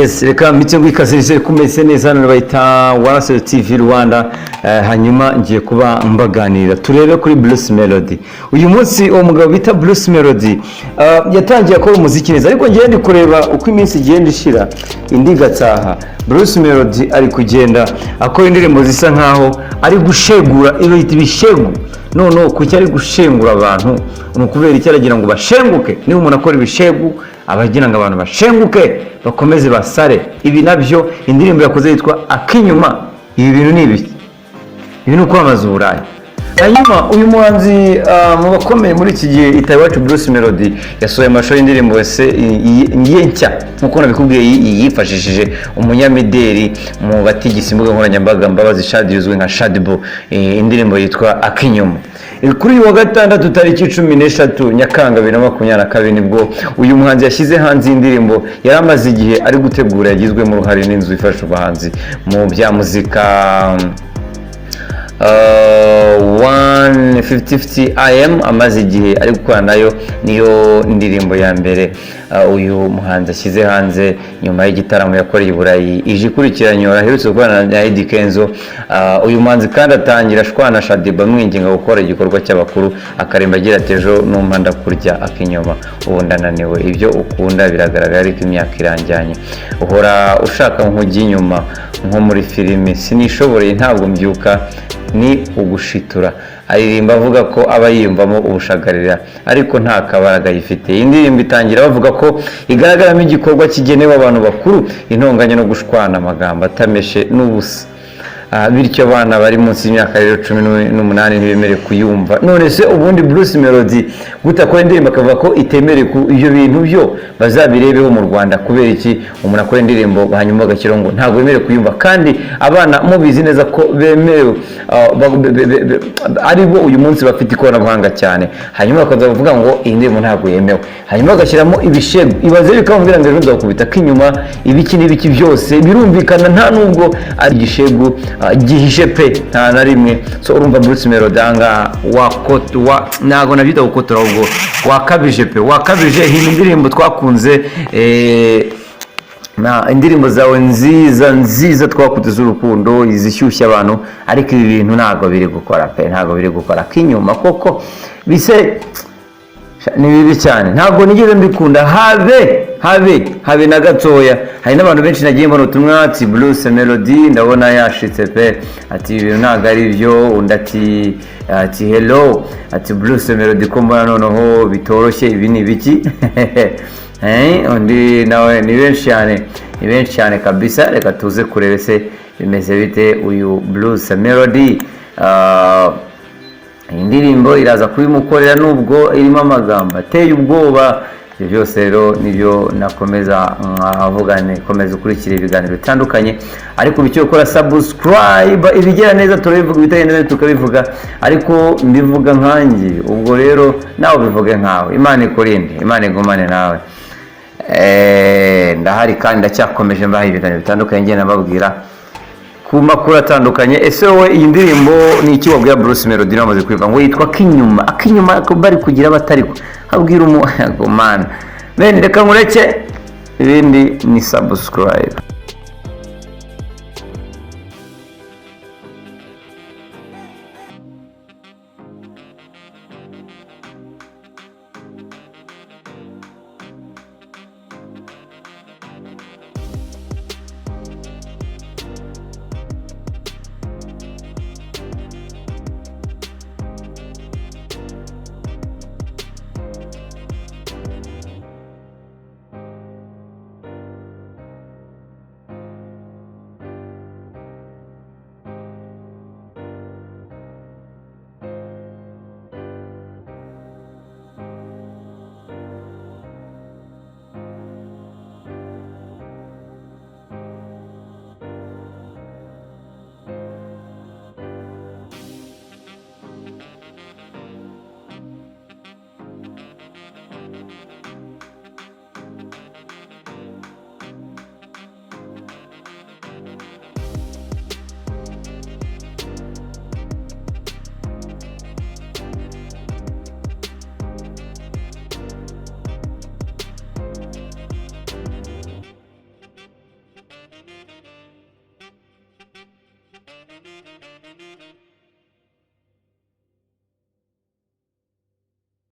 Yes, reka mitse ngwikazirije kumeze neza hano bayita Warasel TV Rwanda. Hanyuma ngiye kuba mbaganira turebe kuri Bruce Melody. Uyu munsi uwo mugabo bita Bruce Melody yatangiye akora umuziki neza, ariko ngiye ndi kureba uko iminsi igenda ishira indi gataha. Bruce Melody ari kugenda akora indirimbo zisa nkaho ari gushegura ibiti bishegu. No kuki ari gushengura abantu umukubera icyo aragira ngo bashenguke. Ni umuntu akora ibishegu abagira ngo abantu bashenguke bakomeze basare. Ibi nabyo indirimbo yakoze yitwa Akinyuma. Ibi bintu ni ibiki? Ibi ni ukwamaza uburayi. Hanyuma uyu muhanzi mu bakomeye muri iki gihe Itayiwacu Bruce Melody yasohoye amashusho y'indirimbo wese ngiye nshya nkuko nabikubwiye yifashishije umunyamideli mu batigisi imbuga nkoranyambaga Mbabazi Shadi uzwi nka Shadibo. Indirimbo yitwa Akinyuma. Kuri uyu wa gatandatu tariki 13 Nyakanga 2022 nibwo uyu muhanzi yashyize hanze indirimbo yaramaze igihe ari gutegura, yagizwe mu ruhare n'inzu ifasha abahanzi mu bya muzika 150 AM amaze igihe ari gukora nayo. Niyo ndirimbo ya mbere uyu muhanzi ashyize hanze nyuma y'igitaramo yakoreye i Burayi ije ikurikiranye aherutse gukorana na Eddy Kenzo. Uyu muhanzi kandi atangira ashwana Shadiba mwinginga gukora igikorwa cy'abakuru akaremba agira ati ejo numpa ndakurya akinyoma ubu ndananiwe. Ibyo ukunda biragaragara ariko imyaka iranjyanye, uhora ushaka nkujya inyuma nko muri filimi sinishoboreye ntabwo mbyuka ni ugushitura. Aririmba avuga ko aba yiyumvamo ubushagarira ariko nta kabaraga yifite. Iyi ndirimbo itangira bavuga ko igaragaramo igikorwa kigenewe abantu bakuru, intonganya no gushwana amagambo atameshe n'ubusa. Bityo abana bari munsi y'imyaka 18 ntibemere kuyumva. None se ubundi Bruce Melody gutakora indirimbo akavuga ko itemere ku ibyo bintu byo bazabirebeho mu Rwanda kubera iki umuntu akora indirimbo hanyuma agakira ngo ntabwo bemere kuyumva, kandi abana mubizi neza ko bemerewe ari bo uyu munsi bafite ikoranabuhanga cyane, hanyuma bakaza bavuga ngo iyi ndirimbo ntabwo yemewe, hanyuma bagashyiramo ibishego. Ibaze bikamubwira ngo ejo nzakubita Akinyuma, ibiki n'ibiki byose birumvikana nta nubwo ari igishego gihishe pe nta na rimwe. So urumva Bruce Melody anga ntago nabyita gukotora ahubwo wakabije pe, wakabije. Iyi indirimbo twakunze na indirimbo zawe nziza twakuze z'urukundo izishyushya abantu, ariko ibi bintu ntago biri gukora pe, ntago biri gukora. Akinyuma koko bise ni bibi cyane, ntabwo nigeze mbikunda habe na gatoya. Hari n'abantu benshi nagiye mbona ubutumwa ati Bruce Melody ndabona yashitse pe, ati ibintu ntabwo ari byo. Undi ati hello, ati Bruce Melody ko mbona noneho bitoroshye, ibi ni biki? Undi nawe ni benshi cyane kabisa. Reka tuze kurebe se bimeze bite uyu Bruce Melody. Indirimbo iraza kubimukorera nubwo irimo amagambo ateye ubwoba. Ibyo byose rero nibyo nakomeza avugane, komeza ukurikira ibiganiro bitandukanye, ariko bityo gukora subscribe. Ibigera neza turabivuga, ibitagenda neza tukabivuga, ariko mbivuga nkanjye. Ubwo rero nawe bivuge nkawe. Imana ikurinde, Imana igumane nawe. Ndahari kandi ndacyakomeje mbaha ibiganiro bitandukanye ngenda mbabwira ku makuru atandukanye. Ese wowe iyi ndirimbo ni iki wabwira Bruce Melody namaze kwiga ngo yitwa Akinyuma bari kugira batariko habwira umugomana bene. Reka nkureke, ibindi ni subscribe.